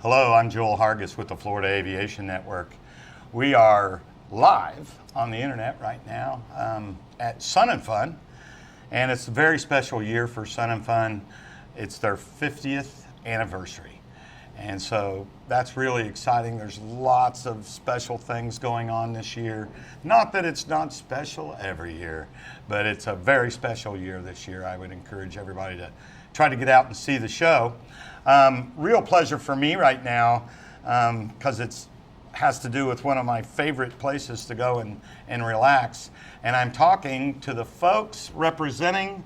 Hello, I'm Joel Hargis with the Florida Aviation Network. We are live on the internet right now at FUN, and it's a very special year for FUN. It's their 50th anniversary, and so that's really exciting. There's lots of special things going on this year. Not that it's not special every year, but it's a very special year this year. I would encourage everybody to try to get out and see the show. Real pleasure for me right now because it has to do with one of my favorite places to go and relax. And I'm talking to the folks representing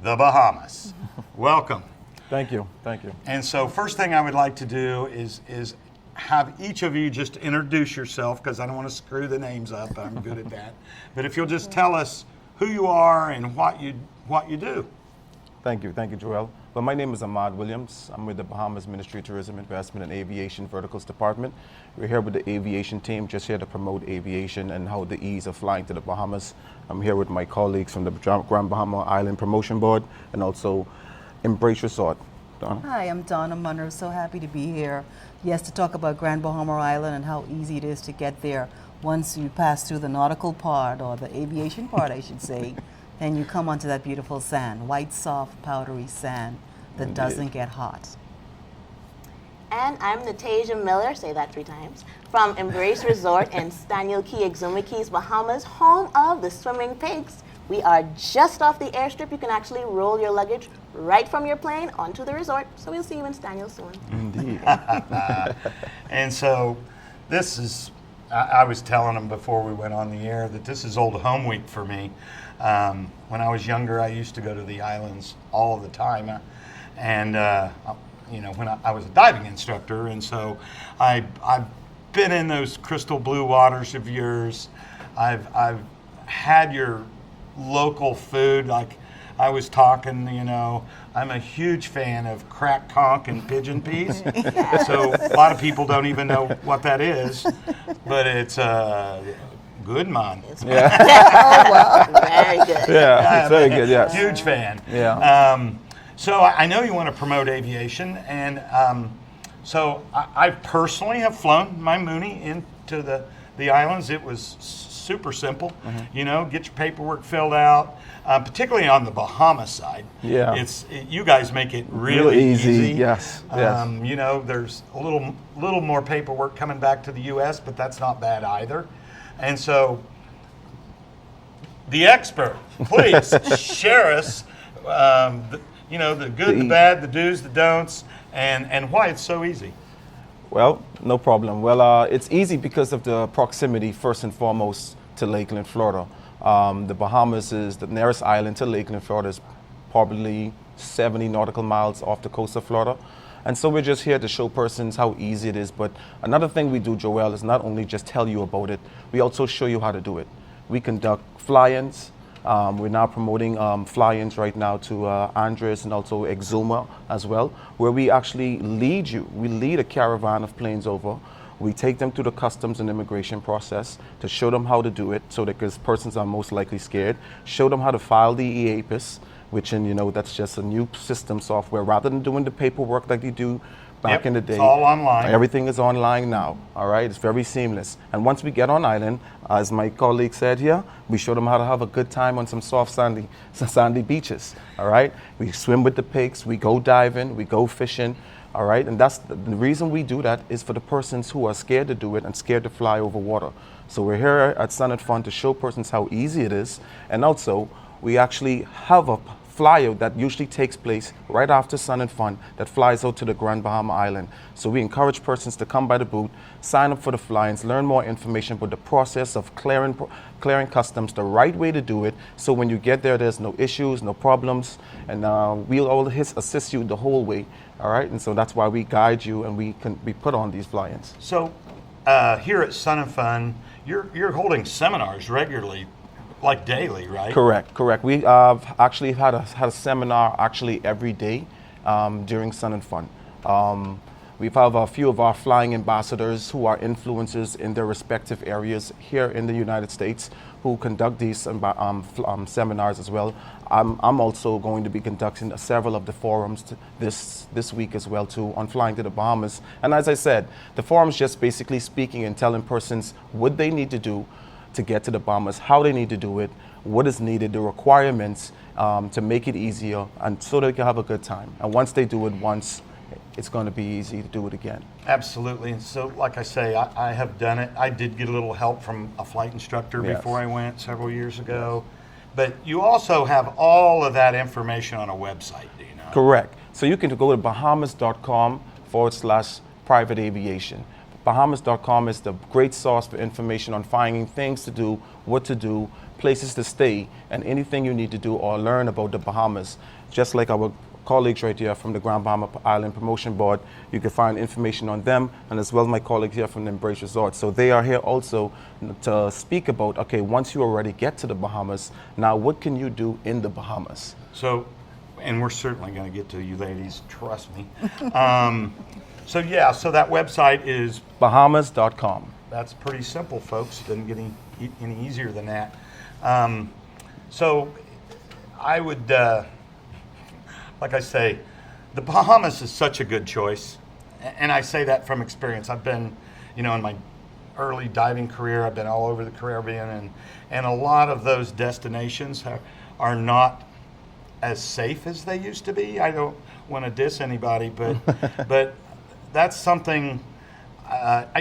the Bahamas. Welcome. Thank you. Thank you. And so first thing I would like to do is have each of you just introduce yourself, because I don't want to screw the names up. I'm good at that. But if you'll just tell us who you are and what you do. Thank you. Thank you, Joel. Well, my name is Ahmed Williams. I'm with the Bahamas Ministry of Tourism, Investment, and Aviation Verticals Department. We're here with the aviation team, just here to promote aviation and how the ease of flying to the Bahamas. I'm here with my colleagues from the Grand Bahama Island Promotion Board and also Embrace Resort. Donna? Hi, I'm Donna Monroe. So happy to be here. Yes, to talk about Grand Bahama Island and how easy it is to get there once you pass through the nautical part, or the aviation part, I should say. Then you come onto that beautiful sand, white, soft, powdery sand that doesn't get hot. And I'm Natija Miller, say that 3 times, from Embrace Resort in Staniel Key, Exuma Keys, Bahamas, home of the swimming pigs. We are just off the airstrip. You can actually roll your luggage right from your plane onto the resort. So we'll see you in Staniel soon. Indeed. And so this is, I was telling them before we went on the air that this is old home week for me. When I was younger, I used to go to the islands all the time. And, when I was a diving instructor, and so I've been in those crystal blue waters of yours. I've had your local food, like I was talking, I'm a huge fan of crack conch and pigeon peas. So a lot of people don't even know what that is, but it's good, man. Oh, well, very good. Yeah, it's very good, yes. Huge fan. Yeah. So I know you want to promote aviation, and so I personally have flown my Mooney into the islands. It was super simple. Get your paperwork filled out, particularly on the Bahamas side. Yeah. You guys make it really easy. Yes. Yes. There's a little more paperwork coming back to the U.S., but that's not bad either. And so, the expert, please share us, the good, the bad, the do's, the don'ts, and why it's so easy. Well, no problem. Well, it's easy because of the proximity, first and foremost, to Lakeland, Florida. The Bahamas is the nearest island to Lakeland, Florida, is probably 70 nautical miles off the coast of Florida. And so we're just here to show persons how easy it is. But another thing we do, Joel, is not only just tell you about it, we also show you how to do it. We conduct fly-ins. We're now promoting fly-ins right now to Andres and also Exuma as well, where we actually lead you. We lead a caravan of planes over. We take them through the customs and immigration process to show them how to do it, so that because persons are most likely scared, show them how to file the EAPIS, which that's just a new system software. Rather than doing the paperwork like you do back in the day. It's all online. Everything is online now, all right? It's very seamless. And once we get on island, as my colleague said here, we show them how to have a good time on some soft sandy beaches, all right? We swim with the pigs, we go diving, we go fishing, all right? And that's the reason we do that is for the persons who are scared to do it and scared to fly over water. So we're here at FUN to show persons how easy it is, and also we actually have a flyout that usually takes place right after FUN that flies out to the Grand Bahama Island. So we encourage persons to come by the booth, sign up for the fly-ins, learn more information about the process of clearing customs, the right way to do it, so when you get there, there's no issues, no problems, and we'll always assist you the whole way, all right? And so that's why we guide you and we put on these fly-ins. So here at FUN, you're holding seminars regularly, like daily, right? Correct. We actually had a seminar actually every day during FUN. We have a few of our flying ambassadors who are influencers in their respective areas here in the United States who conduct these seminars as well. I'm also going to be conducting several of the forums this week as well too on flying to the Bahamas. And as I said, the forums just basically speaking and telling persons what they need to do to get to the Bahamas, how they need to do it, what is needed, the requirements to make it easier, and so they can have a good time. And once they do it once, it's going to be easy to do it again. Absolutely. And so, like I say, I have done it. I did get a little help from a flight instructor Yes. before I went several years ago. But you also have all of that information on a website, do you know? Correct. So you can go to bahamas.com/private aviation. Bahamas.com is the great source for information on finding things to do, what to do, places to stay, and anything you need to do or learn about the Bahamas. Just like our colleagues right here from the Grand Bahama Island Promotion Board, you can find information on them, and as well as my colleagues here from the Embrace Resort. So they are here also to speak about, okay, once you already get to the Bahamas, now what can you do in the Bahamas? So, and we're certainly going to get to you ladies, trust me. So that website is, Bahamas.com. that's pretty simple, folks. It doesn't get any easier than that. So I would, like I say, the Bahamas is such a good choice. And I say that from experience. I've been, in my early diving career, I've been all over the Caribbean, and a lot of those destinations are not as safe as they used to be. I don't want to diss anybody, but but that's something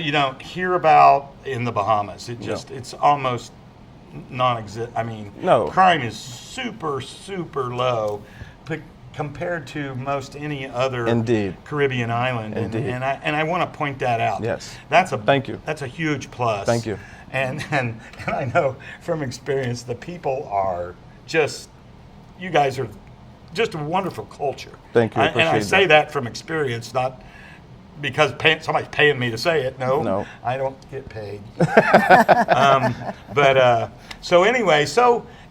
you don't hear about in the Bahamas. It's almost non-existent. I mean, No. crime is super, super low compared to most any other Indeed. Caribbean island. Indeed. And I want to point that out. Yes. Thank you. That's a huge plus. Thank you. And I know from experience, the people are just, you guys are just a wonderful culture. Thank you. And I Appreciate say that. that from experience, not because somebody's paying me to say it. No, I don't get paid. So anyway,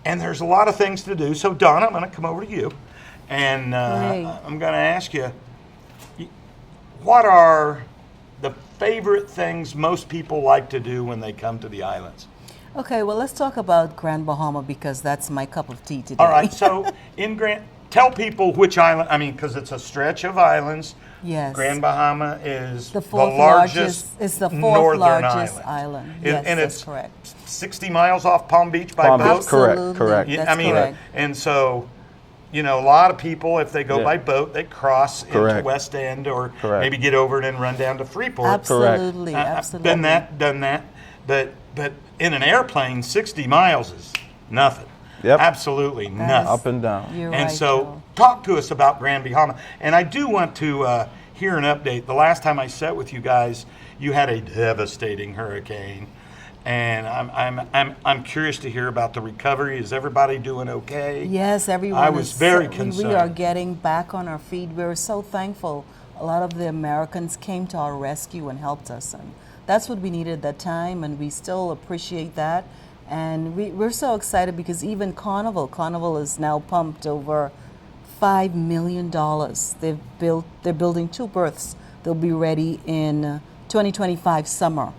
and there's a lot of things to do. So Donna, I'm going to come over to you, and I'm going to ask you, what are the favorite things most people like to do when they come to the islands? Okay, well, let's talk about Grand Bahama because that's my cup of tea today. All right, so tell people which island, because it's a stretch of islands. Yes. Grand Bahama is The fourth largest it's the fourth northern largest island. Yes, And that's it's correct. 60 miles off Palm Beach by Palm boat. Beach, correct, Absolutely. correct. Yeah, That's correct. and so, a lot of people, if they go Yeah. by boat, they cross into Correct. West End or Correct. maybe get over it and run down to Freeport. Absolutely, I've absolutely. done that. But in an airplane, 60 miles is nothing. Yep. Absolutely nothing. Up and down. You're And right, so, Joel. talk to us about Grand Bahama. And I do want to hear an update. The last time I sat with you guys, you had a devastating hurricane, and I'm curious to hear about the recovery. Is everybody doing okay? Yes, everyone. I was very We concerned. are getting back on our feet. We're so thankful. A lot of the Americans came to our rescue and helped us, and that's what we needed at that time, and we still appreciate that. And we're so excited because even Carnival is now pumped over $5 million. They're building 2 berths. They'll be ready in 2025 summer.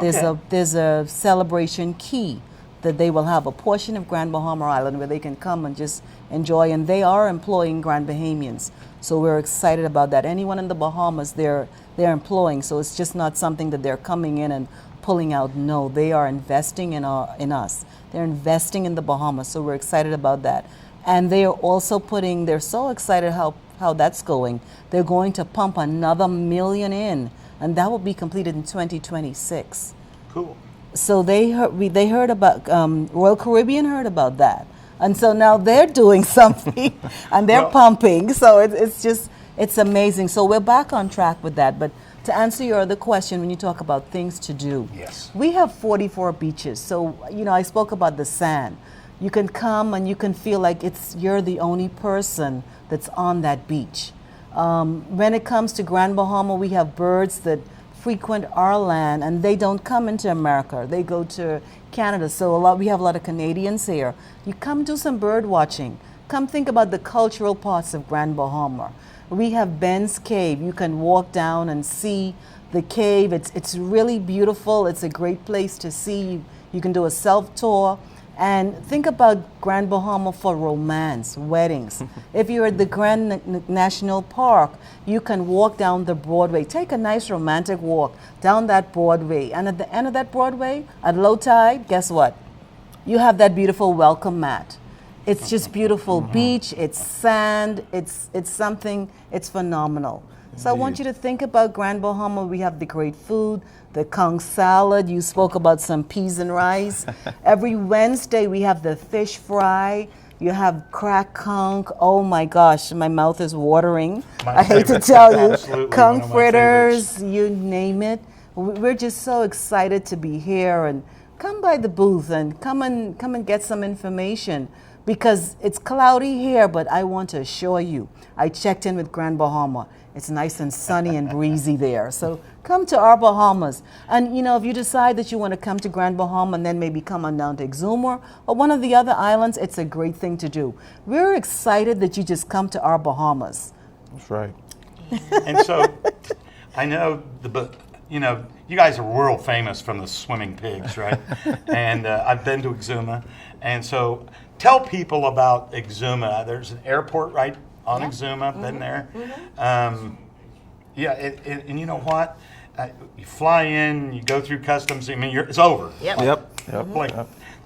There's a celebration key that they will have a portion of Grand Bahama Island where they can come and just enjoy, and they are employing Grand Bahamians. So we're excited about that. Anyone in the Bahamas, they're employing, so it's just not something that they're coming in and pulling out. No, they are investing in us. They're investing in the Bahamas, so we're excited about that. And they are also they're so excited how that's going. They're going to pump another $1 million in, and that will be completed in 2026. Cool. So they heard about, Royal Caribbean heard about that. And so now they're doing something and they're pumping. So it's amazing. So we're back on track with that. But to answer your other question, when you talk about things to do, Yes. we have 44 beaches. So, I spoke about the sand. You can come and you can feel like you're the only person that's on that beach. When it comes to Grand Bahama, we have birds that frequent our land and they don't come into America. They go to Canada. So we have a lot of Canadians here. You come do some bird watching. Come think about the cultural parts of Grand Bahama. We have Ben's Cave. You can walk down and see the cave. It's really beautiful. It's a great place to see. You can do a self-tour. And think about Grand Bahama for romance, weddings. If you're at the Grand National Park, you can walk down the Broadway. Take a nice romantic walk down that Broadway. And at the end of that Broadway, at low tide, guess what? You have that beautiful welcome mat. It's just beautiful beach, it's sand, it's something, it's phenomenal. So I want you to think about Grand Bahama. We have the great food, the conch salad. You spoke about some peas and rice. Every Wednesday we have the fish fry. You have cracked conch. Oh my gosh, my mouth is watering. I hate to tell you. Absolutely Conch one of my fritters, you name it. We're just so excited to be here, and come by the booth and come and get some information, because it's cloudy here, but I want to assure you, I checked in with Grand Bahama. It's nice and sunny and breezy there. So come to our Bahamas. And you know, if you decide that you want to come to Grand Bahama and then maybe come on down to Exuma or one of the other islands, it's a great thing to do. We're excited that you just come to our Bahamas. That's right. And so I know you guys are world famous from the swimming pigs, right? And I've been to Exuma. And so tell people about Exuma. There's an airport right on Exuma, been there. And you know what? You fly in, you go through customs, I mean, it's over. Yep.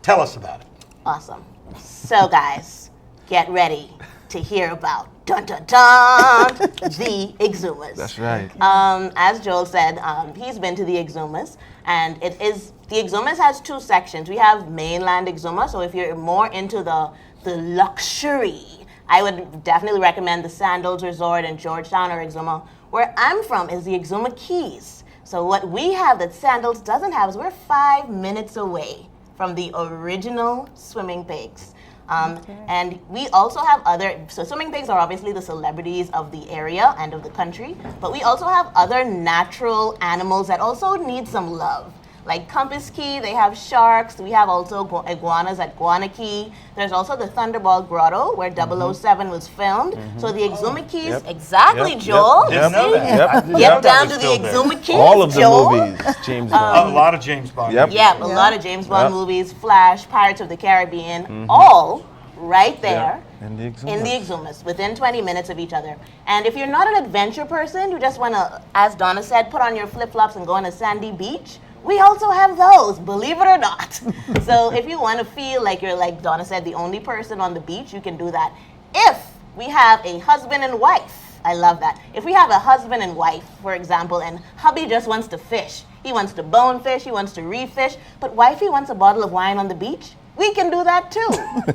Tell us about it. Awesome. So guys, get ready to hear about dun dun dun the Exumas. That's right. As Joel said, he's been to the Exumas, and the Exumas has two sections. We have mainland Exuma, so if you're more into the luxury, I would definitely recommend the Sandals Resort in Georgetown or Exuma. Where I'm from is the Exuma Keys. So what we have that Sandals doesn't have is we're 5 minutes away from the original swimming pigs. And we also have so swimming pigs are obviously the celebrities of the area and of the country, but we also have other natural animals that also need some love. Like Compass Key, they have sharks. We have also iguanas at Guana Key. There's also the Thunderball Grotto, where 007 was filmed. So the Exuma Keys, exactly, Joel. Didn't know that. Get down to the Exuma Keys, All of the Joel. movies, James Bond. A lot of James Bond. Yep. Yeah, a lot of James Bond movies, Flash, Pirates of the Caribbean, all right there In the Exumas, within 20 minutes of each other. And if you're not an adventure person, you just want to, as Donna said, put on your flip-flops and go on a sandy beach, we also have those, believe it or not. So if you want to feel like you're, like Donna said, the only person on the beach, you can do that. If we have a husband and wife, I love that. If we have a husband and wife, for example, and hubby just wants to fish, he wants to bone fish, he wants to reef-fish, but wifey wants a bottle of wine on the beach, we can do that too,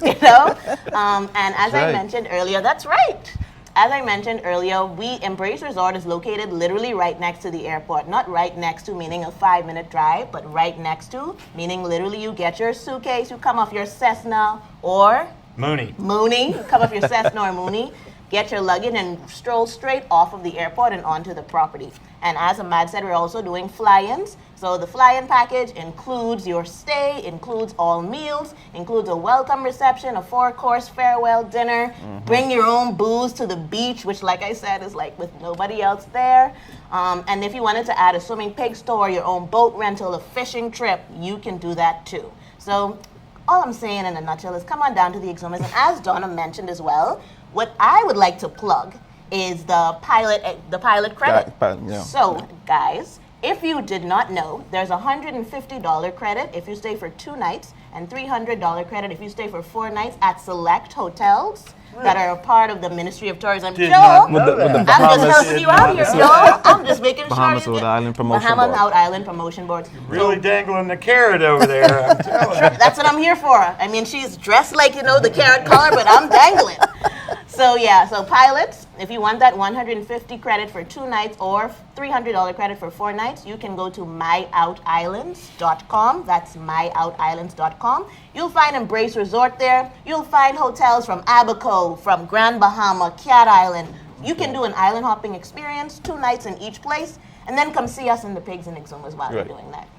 you know? And as I mentioned earlier, that's right. As I mentioned earlier, Embrace Resort is located literally right next to the airport. Not right next to, meaning a 5-minute drive, but right next to, meaning literally you get your suitcase, you come off your Cessna or Mooney, you come off your Cessna or Mooney, get your luggage and stroll straight off of the airport and onto the property. And as Ahmed said, we're also doing fly-ins. So the fly-in package includes your stay, includes all meals, includes a welcome reception, a 4-course farewell dinner, bring your own booze to the beach, which like I said is like with nobody else there. And if you wanted to add a swimming pig store, your own boat rental, a fishing trip, you can do that too. So all I'm saying in a nutshell is come on down to the Exumas. And as Donna mentioned as well, what I would like to plug is the pilot credit. So guys, if you did not know, there's a $150 credit if you stay for 2 nights and $300 credit if you stay for 4 nights at select hotels that are a part of the Ministry of Tourism. Joel, I'm just helping you out here, Joel. I'm just making Bahamas sure. Out Island Promotion Bahamas Board. Out Island Promotion Board. really dangling the carrot over there. I'm telling you. That's what I'm here for. I mean, she's dressed like, the carrot collar, but I'm dangling. So yeah, so pilots, if you want that 150 credit for 2 nights or $300 credit for 4 nights, you can go to myoutislands.com. That's myoutislands.com. You'll find Embrace Resort there. You'll find hotels from Abaco, from Grand Bahama, Cat Island. You can do an island hopping experience, 2 nights in each place, and then come see us in the Pigs and Exumas while we're doing that.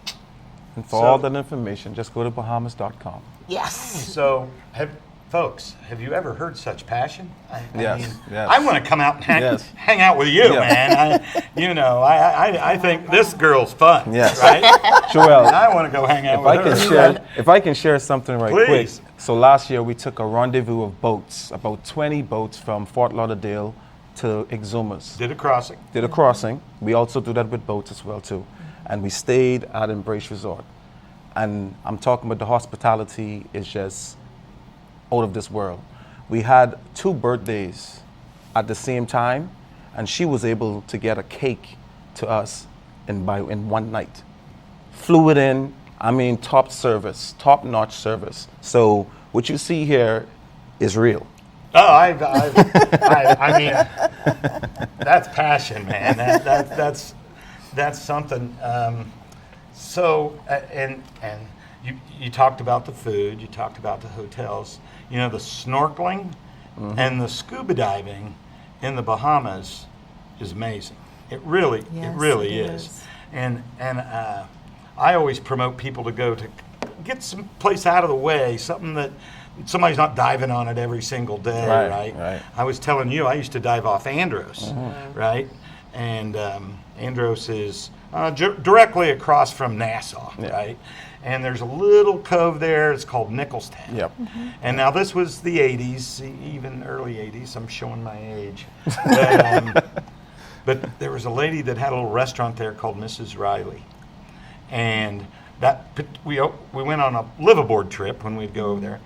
And for all that information, just go to Bahamas.com. Yes. So folks, have you ever heard such passion? I Yes, yes. I want to come out and Yes. hang out with you, Yeah. man. I think this girl's fun, Yes. right? Joel, And I want to go hang out with her. if I can share something right Please. quick. So last year we took a rendezvous of boats, about 20 boats from Fort Lauderdale to Exumas. Did a crossing. Did a crossing. We also do that with boats as well too. And we stayed at Embrace Resort. And I'm talking about the hospitality is just out of this world. We had 2 birthdays at the same time, and she was able to get a cake to us in one night. Flew it in, top service, top-notch service. So what you see here is real. Oh, I mean, that's passion, man. That's something. And you talked about the food. You talked about the hotels. You know, the snorkeling and the scuba diving in the Bahamas is amazing. It really is. And I always promote people to go to get some place out of the way, something that somebody's not diving on it every single day, right? I was telling you, I used to dive off Andros, right? And Andros is directly across from Nassau, right? And there's a little cove there. It's called Nicholstown. Yep. And now this was the 80s, even early 80s. I'm showing my age. But there was a lady that had a little restaurant there called Mrs. Riley. And we went on a liveaboard trip when we'd go over there.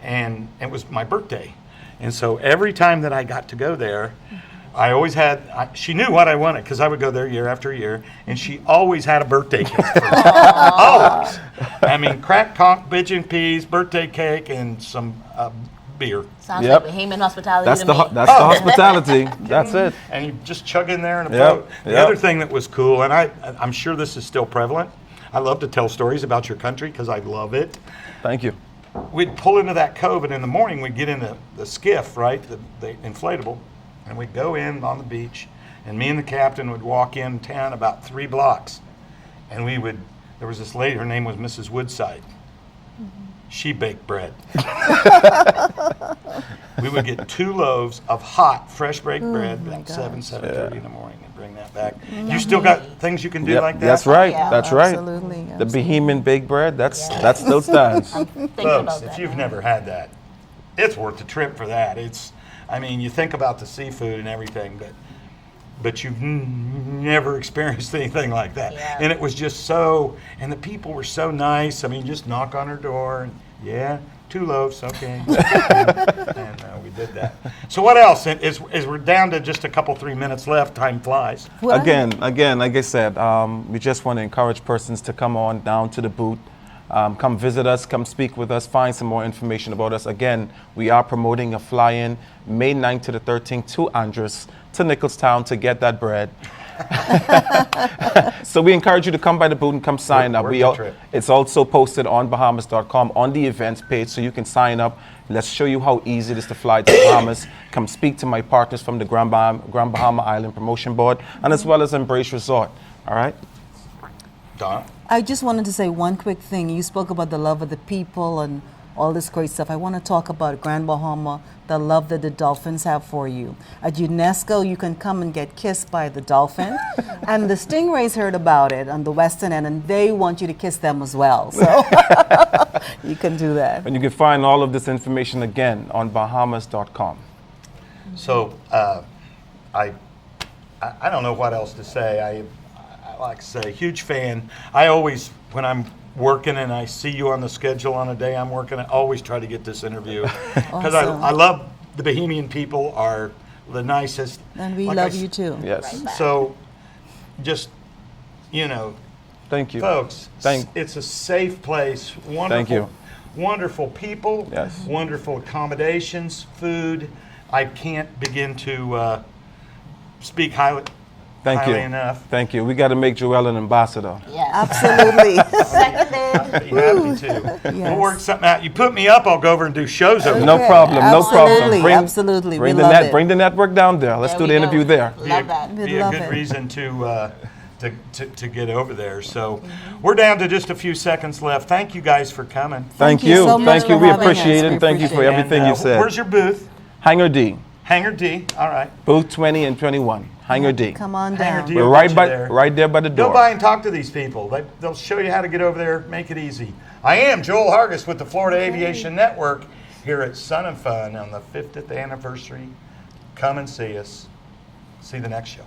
And it was my birthday. And so every time that I got to go there, I always she knew what I wanted because I would go there year after year, and she always had a birthday cake for me. Always. I mean, crack conch, pigeon peas, birthday cake, and some beer. Sounds like Bahamian hospitality That's to the me. that's the hospitality. That's it. And you just chug in there in a boat. The other thing that was cool, and I'm sure this is still prevalent, I love to tell stories about your country because I love it. Thank you. We'd pull into that cove, and in the morning we'd get in the skiff, right, the inflatable, and we'd go in on the beach, and me and the captain would walk in town about 3 blocks, and there was this lady, her name was Mrs. Woodside. She baked bread. We would get 2 loaves of hot, fresh baked bread at 7:30 in the morning and bring that back. You still got things you can do like that? That's right. Yeah. That's right. Absolutely. The Bahamian baked bread, that still stands. Folks, if you've never had that, it's worth the trip for that. You think about the seafood and everything, but you've never experienced anything like that. Yeah. And it was just and the people were so nice. Just knock on her door, and 2 loaves, okay. and we did that. So what else? As we're down to just a couple, 3 minutes left, time flies. Again, like I said, we just want to encourage persons to come on down to the booth. Come visit us, come speak with us, find some more information about us. Again, we are promoting a fly-in May 9th to the 13th to Andros, to Nicholstown to get that bread. So we encourage you to come by the booth and come sign up. It's also posted on Bahamas.com on the events page, so you can sign up. Let's show you how easy it is to fly to Bahamas. Come speak to my partners from the Grand Bahama Island Promotion Board, and as well as Embrace Resort. All right? Donna? I just wanted to say one quick thing. You spoke about the love of the people and all this great stuff. I want to talk about Grand Bahama, the love that the dolphins have for you. At UNESCO, you can come and get kissed by the dolphin. And the stingrays heard about it on the western end, and they want you to kiss them as well. So you can do that. And you can find all of this information again on Bahamas.com. So I don't know what else to say. I like to say, huge fan. I always, when I'm working and I see you on the schedule on a day I'm working, I always try to get this interview because Awesome. I love the Bahamian people are the nicest. And we Like love you too. Yes. So just, Thank you. folks, it's a safe place. Wonderful, Thank you. Wonderful people. Yes. Wonderful accommodations, food. I can't begin to speak highly enough. Thank you. We got to make Joel an ambassador. Yes. Absolutely. Seconded. I'd be happy to. Yes. We'll work something out. You put me up, I'll go over and do shows over No there. problem. No Absolutely, problem. absolutely. We Bring love it. Bring the network down there. Let's There do we the interview go. there. Love that. We Be a love good it. reason to to get over there. So we're down to just a few seconds left. Thank you guys for coming. Thank you so you. much Thank you. for We having us. appreciate it. We And thank you for appreciate it. everything And, you said. Where's your booth? Hangar D. Hangar D. All right. Booth 20 and 21. Hangar D. Come on Hangar down. D. We're We'll right get you by, there. right there by the Go door. by and talk to these people. They'll show you how to get over there, make it easy. I am Joel Hargis with the Florida Aviation Network here at Sun and Fun on the 50th anniversary. Come and see us. See the next show.